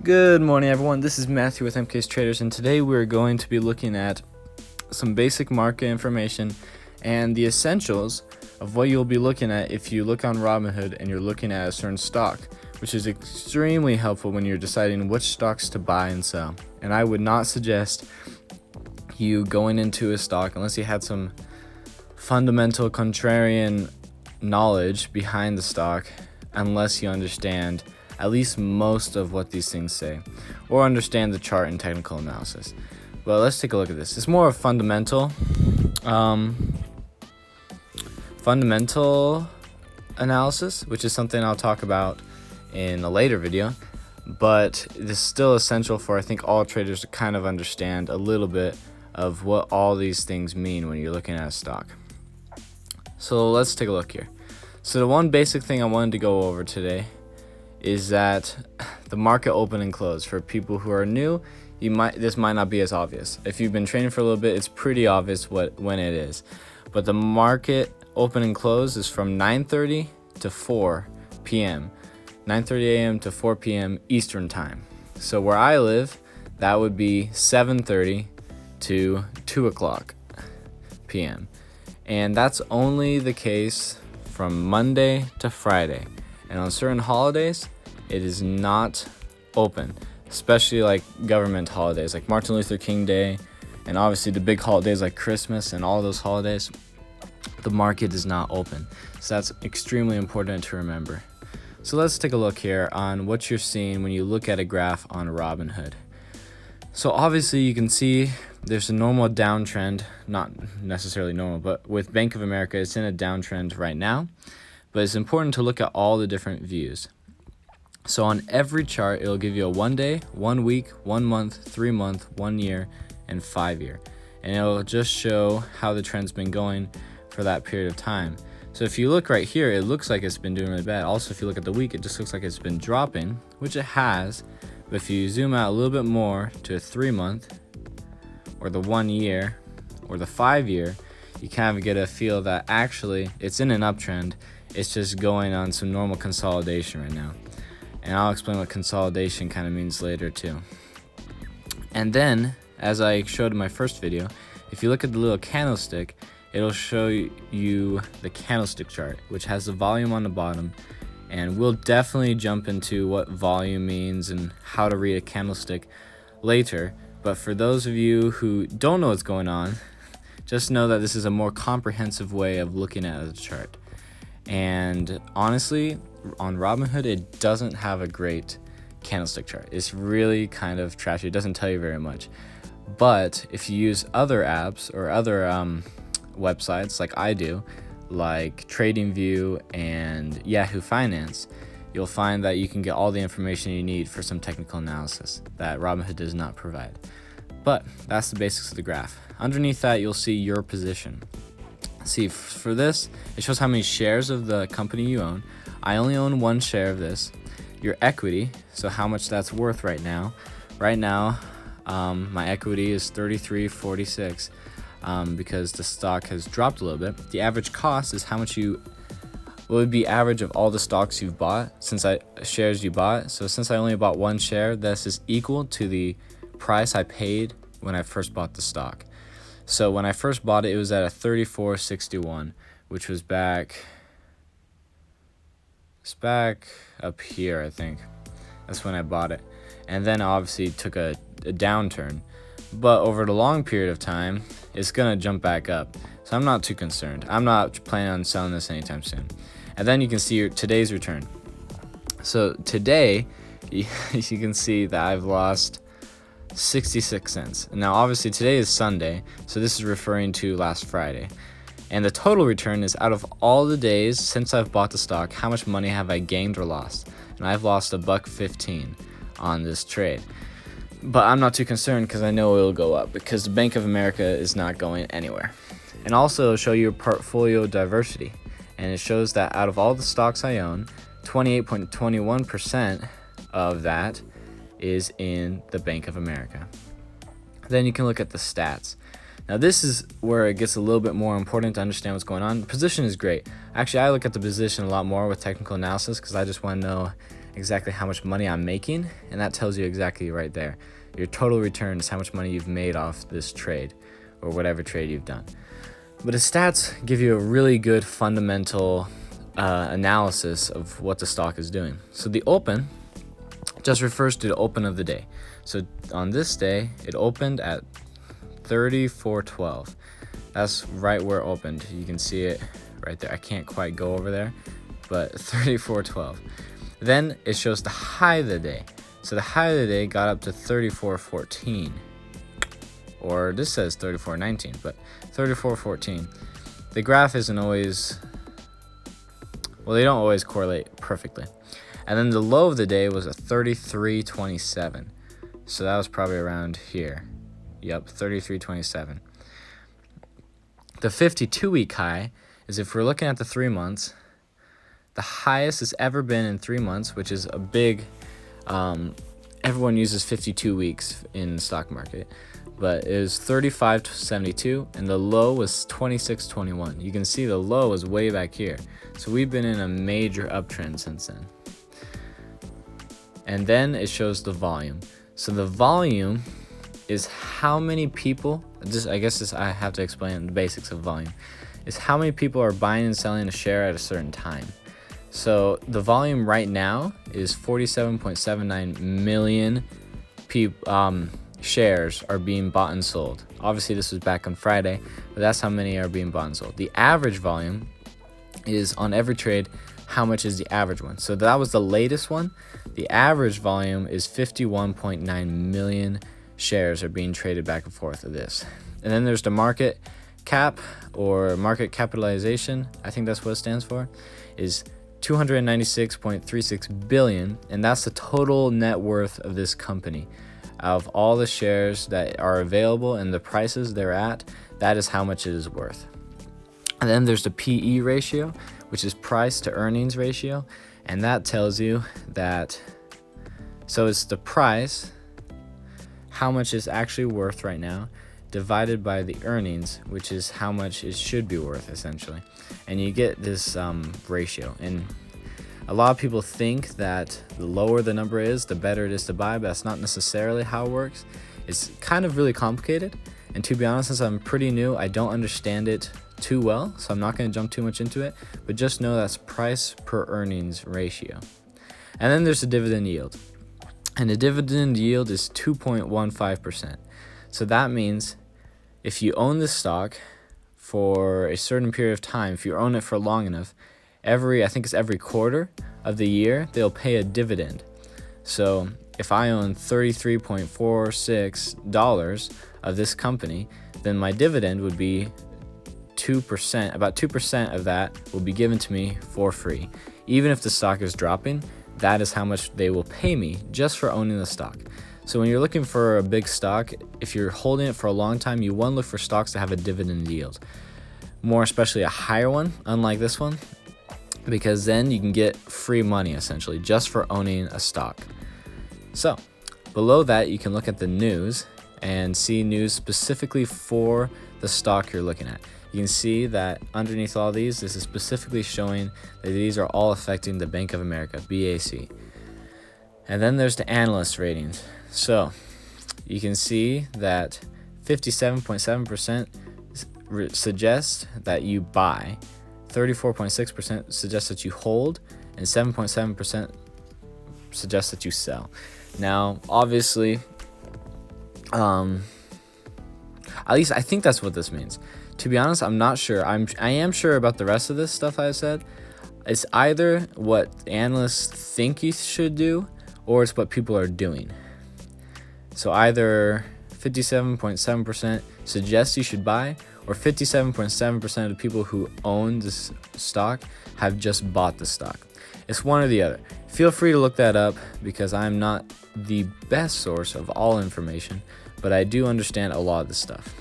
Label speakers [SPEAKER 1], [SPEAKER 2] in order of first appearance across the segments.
[SPEAKER 1] Good morning, everyone. This is Matthew with MK's Traders, and today we're going to be looking at some basic market information and the essentials of what you'll be looking at if you look on Robinhood and you're looking at a certain stock, which is extremely helpful when you're deciding which stocks to buy and sell. And I would not suggest you going into a stock unless you had some fundamental contrarian knowledge behind the stock, unless you understand at least most of what these things say, or understand the chart and technical analysis. Well, let's take a look at this. It's more of fundamental analysis, which is something I'll talk about in a later video, but it is still essential for, I think, all traders to kind of understand a little bit of what all these things mean when you're looking at a stock. So let's take a look here. So the one basic thing I wanted to go over today is that the market open and close. For people who are new, this might not be as obvious. If you've been trading for a little bit, it's pretty obvious when it is. But the market open and close is from 9:30 to 4 p.m. 9:30 a.m. to 4 p.m. Eastern time. So where I live, that would be 7:30 to 2 o'clock p.m. And that's only the case from Monday to Friday. And on certain holidays, it is not open, especially like government holidays like Martin Luther King Day, and obviously the big holidays like Christmas and all those holidays. The market is not open. So that's extremely important to remember. So let's take a look here on what you're seeing when you look at a graph on Robinhood. So obviously you can see there's a normal downtrend, not necessarily normal, but with Bank of America, it's in a downtrend right now. But it's important to look at all the different views. So on every chart, it'll give you a 1 day, 1 week, 1 month, 3 month, 1 year, and 5 year. And it'll just show how the trend's been going for that period of time. So if you look right here, it looks like it's been doing really bad. Also, if you look at the week, it just looks like it's been dropping, which it has. But if you zoom out a little bit more to a 3 month, or the 1 year, or the 5 year, you kind of get a feel that actually it's in an uptrend. It's just going on some normal consolidation right now. And I'll explain what consolidation kind of means later too. And then, as I showed in my first video, if you look at the little candlestick, it'll show you the candlestick chart, which has the volume on the bottom. And we'll definitely jump into what volume means and how to read a candlestick later. But for those of you who don't know what's going on, just know that this is a more comprehensive way of looking at the chart. And honestly, on Robinhood, it doesn't have a great candlestick chart. It's really kind of trashy. It doesn't tell you very much. But if you use other apps or other websites like I do, like TradingView and Yahoo Finance, you'll find that you can get all the information you need for some technical analysis that Robinhood does not provide. But that's the basics of the graph. Underneath that, you'll see your position. See, for this, it shows how many shares of the company you own. I only own 1 share of this. Your equity, so how much that's worth right now. Right now, my equity is $33.46 because the stock has dropped a little bit. The average cost is how much what would be average of all the stocks you've bought shares you bought. So since I only bought 1 share, this is equal to the price I paid when I first bought the stock. So when I first bought it, it was at a $34.61, which was back up here, I think. That's when I bought it. And then obviously took a downturn. But over the long period of time, it's going to jump back up. So I'm not too concerned. I'm not planning on selling this anytime soon. And then you can see today's return. So today, you can see that I've lost 66 cents. Now obviously today is Sunday, so this is referring to last Friday. And the total return is out of all the days since I've bought the stock, how much money have I gained or lost? And I've lost $1.15 on this trade. But I'm not too concerned because I know it'll go up because the Bank of America is not going anywhere. And also it'll show you portfolio diversity. And it shows that out of all the stocks I own, 28.21% of that is in the Bank of America. Then you can look at the stats. Now this is where it gets a little bit more important to understand what's going on. The position is great. Actually, I look at the position a lot more with technical analysis because I just want to know exactly how much money I'm making, and that tells you exactly right there. Your total return is how much money you've made off this trade or whatever trade you've done. But the stats give you a really good fundamental analysis of what the stock is doing. So the open just refers to the open of the day. So on this day, it opened at 34.12. That's right where it opened. You can see it right there. I can't quite go over there, but 34.12. Then it shows the high of the day. So the high of the day got up to 34.14. Or this says 34.19, but 34.14. The graph isn't always, well, they don't always correlate perfectly. And then the low of the day was a 33.27. So that was probably around here. Yep, 33.27. The 52-week high is, if we're looking at the 3 months, the highest it's ever been in 3 months, which is a big, everyone uses 52 weeks in the stock market, but it was 35.72, and the low was 26.21. You can see the low is way back here. So we've been in a major uptrend since then. And then it shows the volume. So the volume is how many people, I have to explain the basics of volume, is how many people are buying and selling a share at a certain time. So the volume right now is 47.79 million shares are being bought and sold. Obviously this was back on Friday, but that's how many are being bought and sold. The average volume is on every trade, how much is the average one. So that was the latest one. The average volume is 51.9 million shares are being traded back and forth of this. And then there's the market cap, or market capitalization, I think that's what it stands for, is 296.36 billion, and that's the total net worth of this company. Of all the shares that are available and the prices they're at, that is how much it is worth. And then there's the PE ratio, which is price to earnings ratio, and that tells you that, so it's the price, how much it's actually worth right now, divided by the earnings, which is how much it should be worth essentially. And you get this ratio. And a lot of people think that the lower the number is, the better it is to buy, but that's not necessarily how it works. It's kind of really complicated. And to be honest, since I'm pretty new, I don't understand it too well, so I'm not going to jump too much into it, but just know that's price per earnings ratio. And then there's the dividend yield. And the dividend yield is 2.15%. So that means if you own this stock for a certain period of time, if you own it for long enough, I think it's every quarter of the year, they'll pay a dividend. So if I own $33.46 of this company, then my dividend would be 2%. About 2% of that will be given to me for free. Even if the stock is dropping, that is how much they will pay me just for owning the stock. So when you're looking for a big stock, if you're holding it for a long time, you want to look for stocks that have a dividend yield. More especially a higher one, unlike this one, because then you can get free money essentially just for owning a stock. So below that, you can look at the news and see news specifically for the stock you're looking at. You can see that underneath all these, this is specifically showing that these are all affecting the Bank of America, BAC. And then there's the analyst ratings. So you can see that 57.7% suggest that you buy, 34.6% suggests that you hold, and 7.7% suggests that you sell. Now, obviously, at least I think that's what this means. To be honest, I'm not sure. I am sure about the rest of this stuff I said. It's either what analysts think you should do, or it's what people are doing. So either 57.7% suggests you should buy, or 57.7% of the people who own this stock have just bought the stock. It's one or the other. Feel free to look that up, because I'm not the best source of all information, but I do understand a lot of this stuff.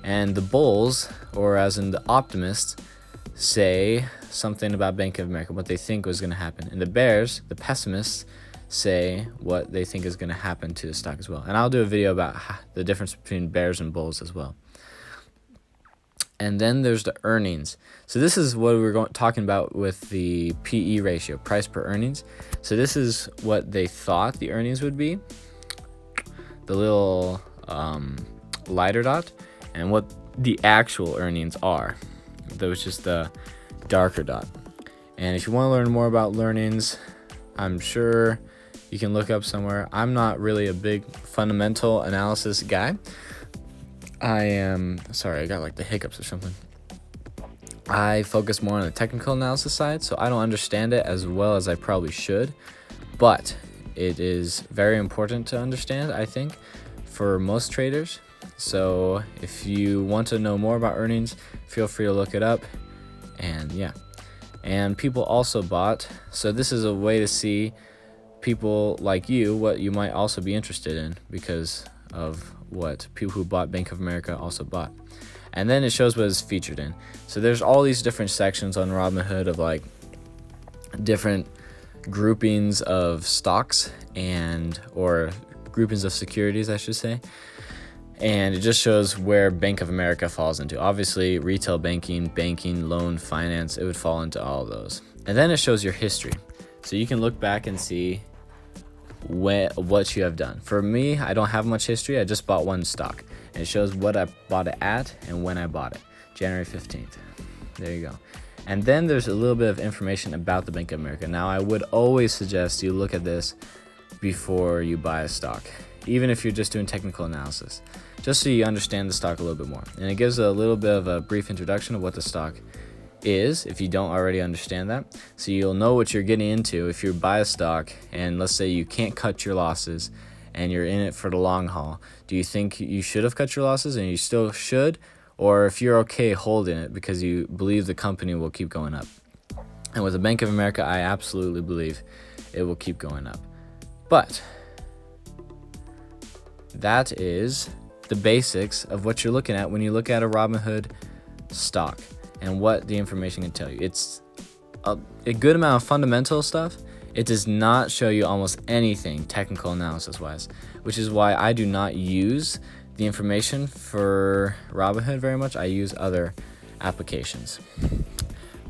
[SPEAKER 1] And the bulls, or as in the optimists, say something about Bank of America, what they think was going to happen. And the bears, the pessimists, say what they think is going to happen to the stock as well. And I'll do a video about the difference between bears and bulls as well. And then there's the earnings. So this is what we were talking about with the PE ratio, price per earnings. So this is what they thought the earnings would be, the little lighter dot, and what the actual earnings are. That was just the darker dot. And if you want to learn more about earnings, I'm sure you can look up somewhere. I'm not really a big fundamental analysis guy. Sorry, I got like the hiccups or something. I focus more on the technical analysis side, so I don't understand it as well as I probably should, but it is very important to understand, I think, for most traders. So if you want to know more about earnings, feel free to look it up. And yeah, and people also bought, so this is a way to see people like you what you might also be interested in, because of what people who bought Bank of America also bought. And then it shows what it's featured in. So there's all these different sections on Robinhood of like different groupings of stocks or groupings of securities, I should say. And it just shows where Bank of America falls into. Obviously, retail banking, loan, finance, it would fall into all of those. And then it shows your history. So you can look back and see what you have done. For me, I don't have much history. I just bought one stock. And it shows what I bought it at and when I bought it. January 15th. There you go. And then there's a little bit of information about the Bank of America. Now, I would always suggest you look at this before you buy a stock, even if you're just doing technical analysis, just so you understand the stock a little bit more. And it gives a little bit of a brief introduction of what the stock is, if you don't already understand that. So you'll know what you're getting into if you buy a stock, and let's say you can't cut your losses and you're in it for the long haul. Do you think you should have cut your losses and you still should? Or if you're okay holding it because you believe the company will keep going up? And with the Bank of America, I absolutely believe it will keep going up. But that is the basics of what you're looking at when you look at a Robinhood stock and what the information can tell you. It's a good amount of fundamental stuff. It does not show you almost anything technical analysis wise, which is why I do not use the information for Robinhood very much. I use other applications.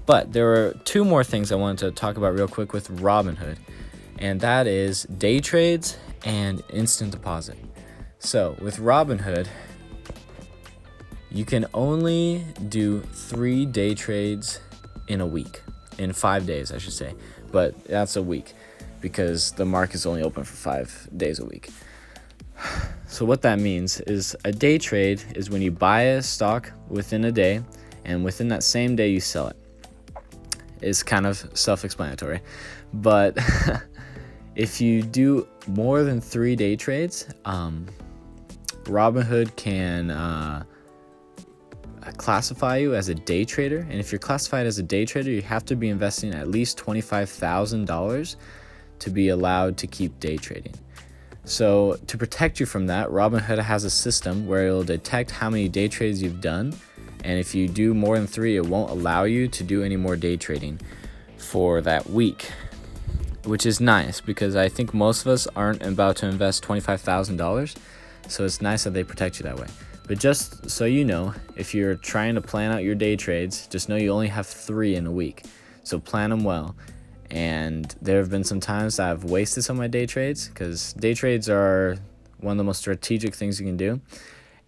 [SPEAKER 1] But there were two more things I wanted to talk about real quick with Robinhood, and that is day trades and instant deposit. So with Robinhood, you can only do 3 day trades in a week, in 5 days, I should say. But that's a week because the market's only open for 5 days a week. So what that means is a day trade is when you buy a stock within a day and within that same day you sell it. It's kind of self-explanatory. But if you do more than 3 day trades, Robinhood can classify you as a day trader. And if you're classified as a day trader, you have to be investing at least $25,000 to be allowed to keep day trading. So to protect you from that, Robinhood has a system where it'll detect how many day trades you've done. And if you do more than 3, it won't allow you to do any more day trading for that week, which is nice because I think most of us aren't about to invest $25,000. So it's nice that they protect you that way. But just so you know, if you're trying to plan out your day trades, just know you only have 3 in a week. So plan them well. And there have been some times I've wasted some of my day trades because day trades are one of the most strategic things you can do.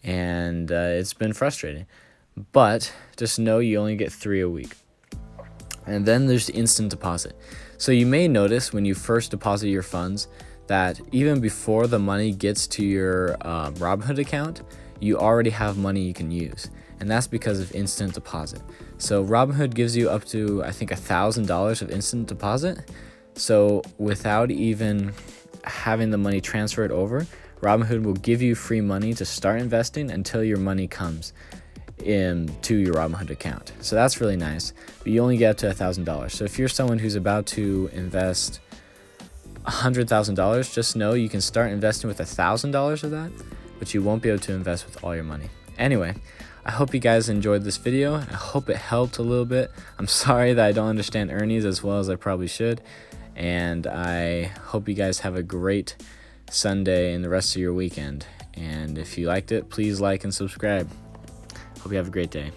[SPEAKER 1] And it's been frustrating. But just know you only get 3 a week. And then there's the instant deposit. So you may notice when you first deposit your funds that even before the money gets to your Robinhood account, you already have money you can use. And that's because of instant deposit. So Robinhood gives you up to, I think, $1,000 of instant deposit. So without even having the money transferred over, Robinhood will give you free money to start investing until your money comes into your Robinhood account. So that's really nice. But you only get up to $1,000. So if you're someone who's about to invest $100,000, just know you can start investing with $1,000 of that, but you won't be able to invest with all your money. Anyway, I hope you guys enjoyed this video. I hope it helped a little bit. I'm sorry that I don't understand earnings as well as I probably should. And I hope you guys have a great Sunday and the rest of your weekend. And if you liked it, please like and subscribe. Hope you have a great day.